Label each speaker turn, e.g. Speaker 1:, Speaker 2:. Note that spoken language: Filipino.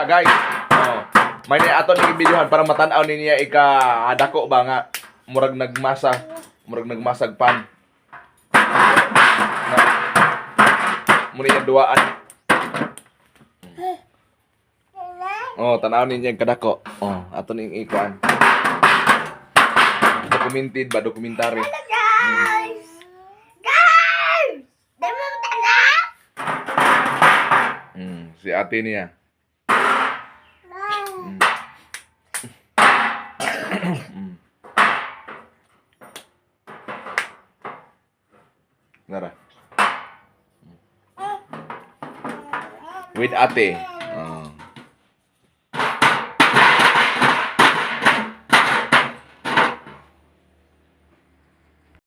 Speaker 1: niya, guys. Oh. May ni ato ning videohan para matan-aw niya ika dako ba nga murag nagmasag pan. Muna yung duaan. Oh, tanaw ninyo yung kadako. Oh, ato ning ikuan. Documented ba? Dokumentary.
Speaker 2: Hello guys! Guys! Demo tala!
Speaker 1: Si ate niya. Nara. With ate.